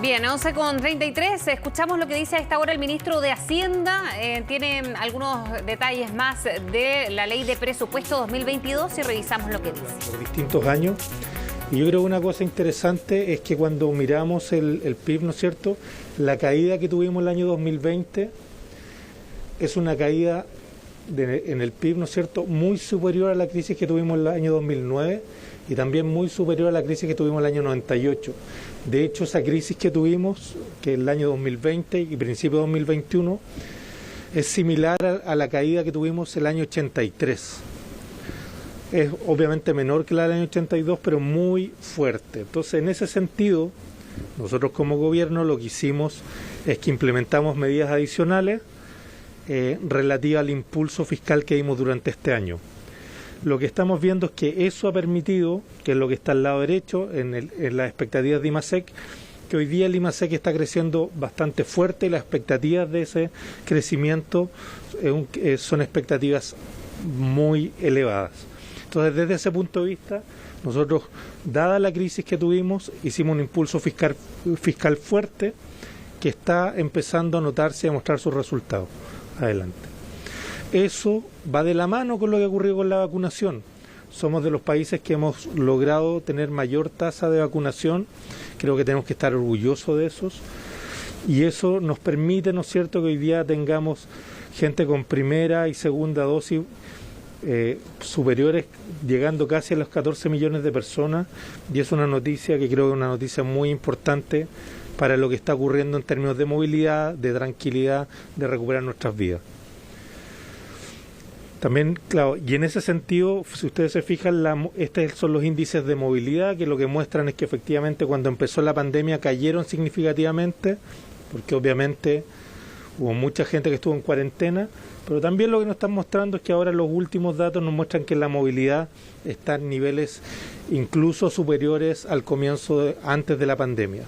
Bien, 11:33, escuchamos lo que dice a esta hora el ministro de Hacienda. Tiene algunos detalles más de la ley de presupuesto 2022 y revisamos lo que dice. Por distintos años. Y yo creo que una cosa interesante es que cuando miramos el PIB, ¿no es cierto?, la caída que tuvimos el año 2020 es una caída en el PIB, ¿no es cierto?, muy superior a la crisis que tuvimos el año 2009 y también muy superior a la crisis que tuvimos el año 98. De hecho, esa crisis que tuvimos, que el año 2020 y principio de 2021, es similar a la caída que tuvimos el año 83. Es obviamente menor que la del año 82, pero muy fuerte. Entonces, en ese sentido, nosotros como gobierno lo que hicimos es que implementamos medidas adicionales relativas al impulso fiscal que dimos durante este año. Lo que estamos viendo es que eso ha permitido, que es lo que está al lado derecho, en las expectativas de IMASEC, que hoy día el IMASEC está creciendo bastante fuerte y las expectativas de ese crecimiento son expectativas muy elevadas. Entonces, desde ese punto de vista, nosotros, dada la crisis que tuvimos, hicimos un impulso fiscal fuerte que está empezando a notarse y a mostrar sus resultados. Adelante. Eso va de la mano con lo que ocurrió con la vacunación. Somos de los países que hemos logrado tener mayor tasa de vacunación. Creo que tenemos que estar orgullosos de esos. Y eso nos permite, ¿no es cierto?, que hoy día tengamos gente con primera y segunda dosis superiores, llegando casi a los 14 millones de personas. Y es una noticia que creo que es una noticia muy importante para lo que está ocurriendo en términos de movilidad, de tranquilidad, de recuperar nuestras vidas. También, claro, y en ese sentido, si ustedes se fijan, estos son los índices de movilidad, que lo que muestran es que efectivamente cuando empezó la pandemia cayeron significativamente, porque obviamente hubo mucha gente que estuvo en cuarentena, pero también lo que nos están mostrando es que ahora los últimos datos nos muestran que la movilidad está en niveles incluso superiores al comienzo, antes de la pandemia.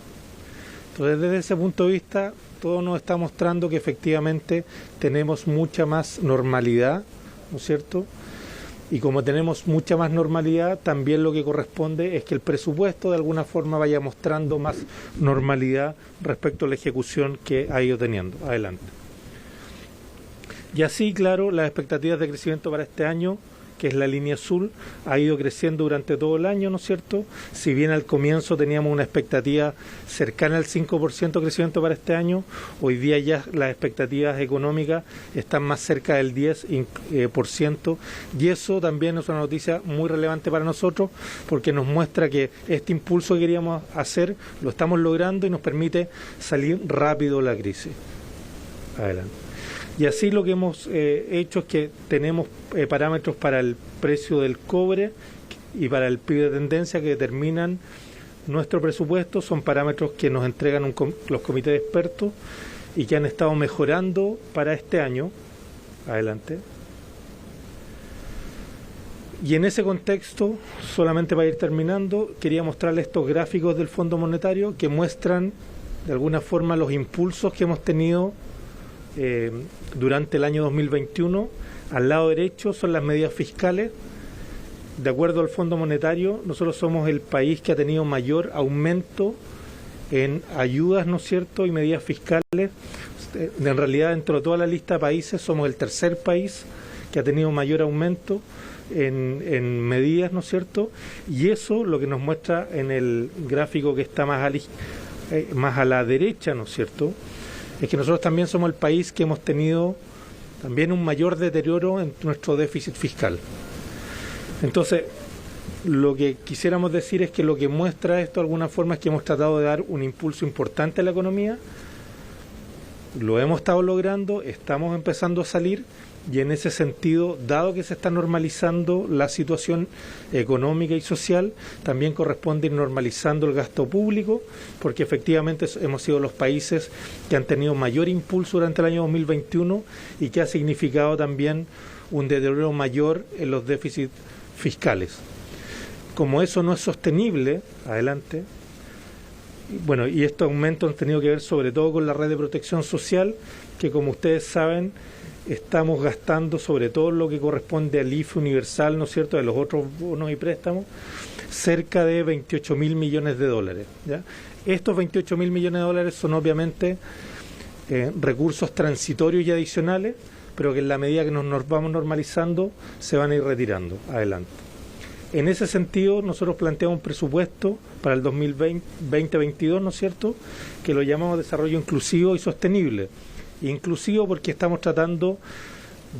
Entonces, desde ese punto de vista, todo nos está mostrando que efectivamente tenemos mucha más normalidad, ¿no es cierto? Y como tenemos mucha más normalidad, también lo que corresponde es que el presupuesto de alguna forma vaya mostrando más normalidad respecto a la ejecución que ha ido teniendo. Adelante. Y así, claro, las expectativas de crecimiento para este año, que es la línea azul, ha ido creciendo durante todo el año, ¿no es cierto? Si bien al comienzo teníamos una expectativa cercana al 5% de crecimiento para este año, hoy día ya las expectativas económicas están más cerca del 10%, y eso también es una noticia muy relevante para nosotros, porque nos muestra que este impulso que queríamos hacer lo estamos logrando y nos permite salir rápido de la crisis. Adelante. Y así lo que hemos hecho es que tenemos parámetros para el precio del cobre y para el PIB de tendencia que determinan nuestro presupuesto. Son parámetros que nos entregan los comités de expertos y que han estado mejorando para este año. Adelante. Y en ese contexto, solamente para ir terminando, quería mostrarles estos gráficos del Fondo Monetario que muestran de alguna forma los impulsos que hemos tenido durante el año 2021. Al lado derecho son las medidas fiscales. De acuerdo al Fondo Monetario, nosotros somos el país que ha tenido mayor aumento en ayudas, ¿no es cierto?, y medidas fiscales. En realidad, dentro de toda la lista de países, somos el tercer país que ha tenido mayor aumento en medidas, ¿no es cierto? Y eso lo que nos muestra en el gráfico que está más a la derecha, ¿no es cierto?, es que nosotros también somos el país que hemos tenido también un mayor deterioro en nuestro déficit fiscal. Entonces, lo que quisiéramos decir es que lo que muestra esto de alguna forma es que hemos tratado de dar un impulso importante a la economía, lo hemos estado logrando, estamos empezando a salir, y en ese sentido, dado que se está normalizando la situación económica y social, también corresponde ir normalizando el gasto público, porque efectivamente hemos sido los países que han tenido mayor impulso durante el año 2021 y que ha significado también un deterioro mayor en los déficits fiscales. Como eso no es sostenible, adelante, Bueno, y estos aumentos han tenido que ver sobre todo con la red de protección social, que como ustedes saben, estamos gastando sobre todo lo que corresponde al IFE universal, ¿no es cierto?, de los otros bonos y préstamos, cerca de 28.000 millones de dólares. ¿Ya? Estos 28.000 millones de dólares son obviamente recursos transitorios y adicionales, pero que en la medida que nos vamos normalizando se van a ir retirando adelante. En ese sentido, nosotros planteamos un presupuesto para el 2020-2022, ¿no es cierto?, que lo llamamos desarrollo inclusivo y sostenible. Inclusivo porque estamos tratando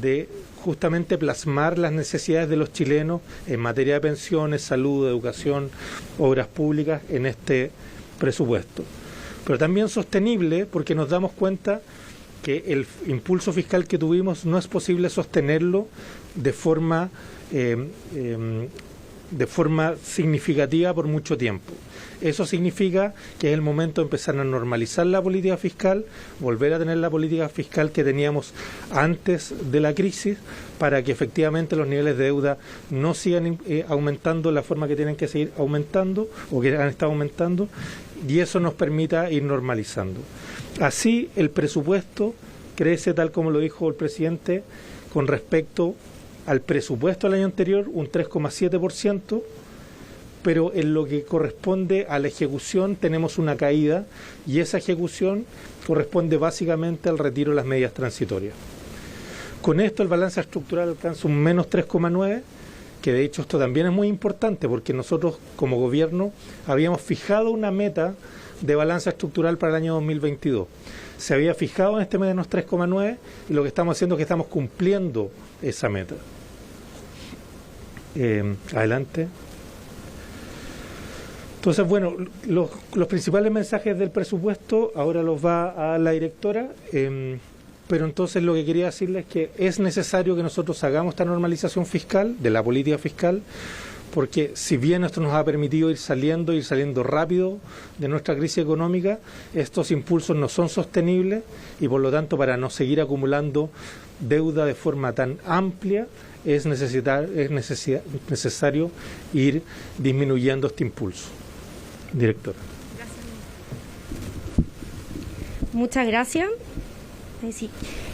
de justamente plasmar las necesidades de los chilenos en materia de pensiones, salud, educación, obras públicas en este presupuesto. Pero también sostenible porque nos damos cuenta que el impulso fiscal que tuvimos no es posible sostenerlo de forma significativa por mucho tiempo. Eso significa que es el momento de empezar a normalizar la política fiscal, volver a tener la política fiscal que teníamos antes de la crisis, para que efectivamente los niveles de deuda no sigan aumentando de la forma que tienen que seguir aumentando o que han estado aumentando, y eso nos permita ir normalizando. Así, el presupuesto crece, tal como lo dijo el presidente, con respecto al presupuesto del año anterior, un 3,7%, pero en lo que corresponde a la ejecución tenemos una caída, y esa ejecución corresponde básicamente al retiro de las medidas transitorias. Con esto el balance estructural alcanza un menos 3,9%, que de hecho esto también es muy importante porque nosotros como gobierno habíamos fijado una meta de balanza estructural para el año 2022. Se había fijado en este menos 3,9% y lo que estamos haciendo es que estamos cumpliendo esa meta. Adelante. Entonces, bueno, los principales mensajes del presupuesto ahora los va a dar la directora, pero entonces lo que quería decirles es que es necesario que nosotros hagamos esta normalización fiscal, de la política fiscal, porque si bien esto nos ha permitido ir saliendo rápido de nuestra crisis económica, estos impulsos no son sostenibles y por lo tanto para no seguir acumulando deuda de forma tan amplia es necesario ir disminuyendo este impulso. Directora. Muchas gracias. Sí.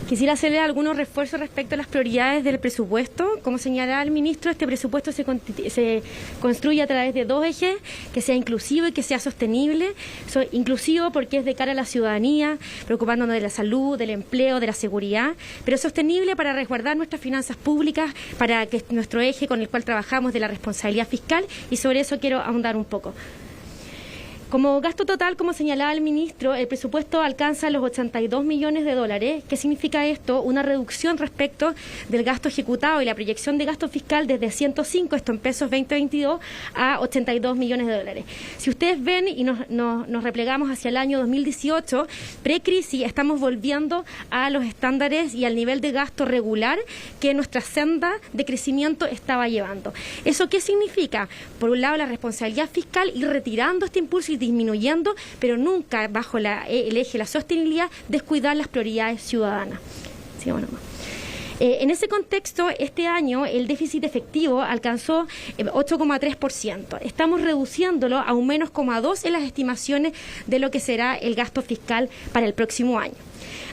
Quisiera hacerle algunos refuerzos respecto a las prioridades del presupuesto. Como señalaba el ministro, este presupuesto se construye a través de dos ejes: que sea inclusivo y que sea sostenible. Inclusivo porque es de cara a la ciudadanía, preocupándonos de la salud, del empleo, de la seguridad, pero sostenible para resguardar nuestras finanzas públicas, para que nuestro eje con el cual trabajamos de la responsabilidad fiscal, y sobre eso quiero ahondar un poco. Como gasto total, como señalaba el ministro, el presupuesto alcanza los 82 millones de dólares. ¿Qué significa esto? Una reducción respecto del gasto ejecutado y la proyección de gasto fiscal desde 105, esto en pesos 2022, a 82 millones de dólares. Si ustedes ven y nos replegamos hacia el año 2018, pre-crisis, estamos volviendo a los estándares y al nivel de gasto regular que nuestra senda de crecimiento estaba llevando. ¿Eso qué significa? Por un lado, la responsabilidad fiscal, ir retirando este impulso y disminuyendo, pero nunca bajo el eje de la sostenibilidad, descuidar las prioridades ciudadanas. Sí, bueno. En ese contexto, este año el déficit efectivo alcanzó 8,3%. Estamos reduciéndolo a un menos 0,2% en las estimaciones de lo que será el gasto fiscal para el próximo año.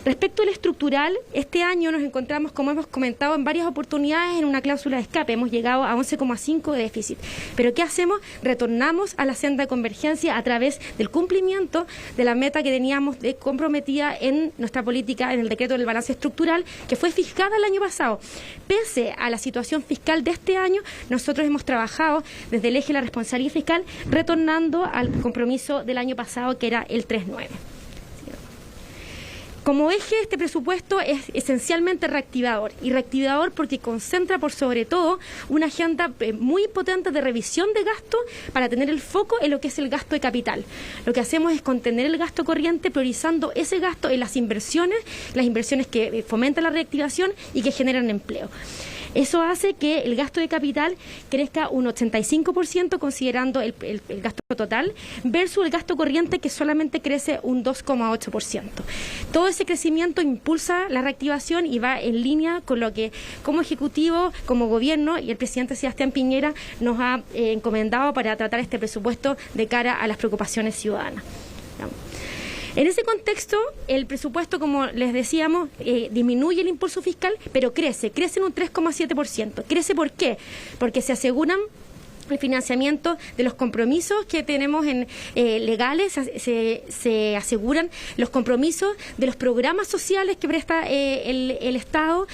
Respecto al estructural, este año nos encontramos, como hemos comentado en varias oportunidades, en una cláusula de escape. Hemos llegado a 11,5 de déficit. Pero ¿qué hacemos? Retornamos a la senda de convergencia a través del cumplimiento de la meta que teníamos comprometida en nuestra política, en el decreto del balance estructural, que fue fijada el año pasado. Pese a la situación fiscal de este año, nosotros hemos trabajado desde el eje de la responsabilidad fiscal, retornando al compromiso del año pasado, que era el 3,9. Como eje, este presupuesto es esencialmente reactivador, y reactivador porque concentra por sobre todo una agenda muy potente de revisión de gasto para tener el foco en lo que es el gasto de capital. Lo que hacemos es contener el gasto corriente, priorizando ese gasto en las inversiones que fomentan la reactivación y que generan empleo. Eso hace que el gasto de capital crezca un 85%, considerando el gasto total, versus el gasto corriente, que solamente crece un 2,8%. Todo ese crecimiento impulsa la reactivación y va en línea con lo que como Ejecutivo, como Gobierno y el presidente Sebastián Piñera nos ha encomendado para tratar este presupuesto de cara a las preocupaciones ciudadanas. En ese contexto, el presupuesto, como les decíamos, disminuye el impulso fiscal, pero crece en un 3,7%. ¿Crece por qué? Porque se aseguran el financiamiento de los compromisos que tenemos legales, se aseguran los compromisos de los programas sociales que presta el Estado,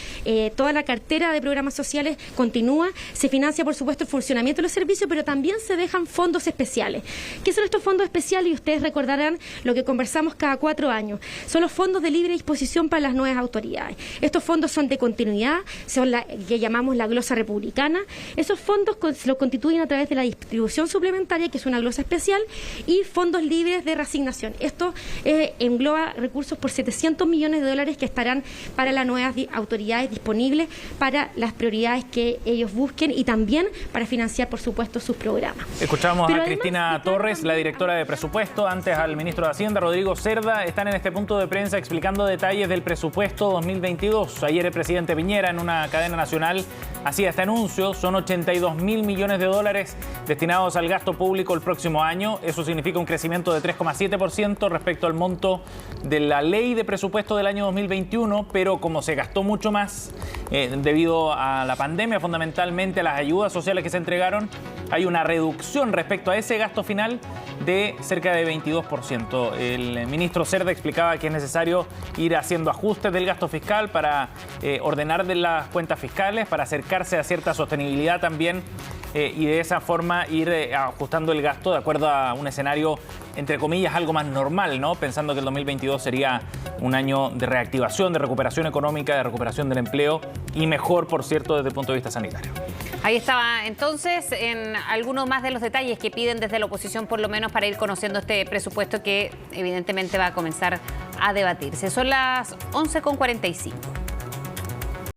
toda la cartera de programas sociales continúa, se financia por supuesto el funcionamiento de los servicios, pero también se dejan fondos especiales. ¿Qué son estos fondos especiales? Y ustedes recordarán lo que conversamos cada 4 años. Son los fondos de libre disposición para las nuevas autoridades. Estos fondos son de continuidad, son la que llamamos la glosa republicana. Esos fondos se los constituyen a través de la distribución suplementaria, que es una glosa especial, y fondos libres de reasignación. Esto engloba recursos por $700 millones que estarán para las nuevas autoridades disponibles para las prioridades que ellos busquen y también para financiar, por supuesto, sus programas. Escuchamos a Cristina Torres, la directora de presupuesto, antes al ministro de Hacienda, Rodrigo Cerda. Están en este punto de prensa explicando detalles del presupuesto 2022. Ayer el presidente Piñera, en una cadena nacional, hacía este anuncio. Son $82.000 millones destinados al gasto público el próximo año. Eso significa un crecimiento de 3,7% respecto al monto de la ley de presupuesto del año 2021, pero como se gastó mucho más debido a la pandemia, fundamentalmente a las ayudas sociales que se entregaron, hay una reducción respecto a ese gasto final de cerca de 22%. El ministro Cerda explicaba que es necesario ir haciendo ajustes del gasto fiscal para ordenar de las cuentas fiscales, para acercarse a cierta sostenibilidad también, y de esa forma ir ajustando el gasto de acuerdo a un escenario, entre comillas, algo más normal, ¿no? Pensando que el 2022 sería un año de reactivación, de recuperación económica, de recuperación del empleo y mejor, por cierto, desde el punto de vista sanitario. Ahí estaba entonces en algunos más de los detalles que piden desde la oposición, por lo menos para ir conociendo este presupuesto que evidentemente va a comenzar a debatirse. Son las 11:45.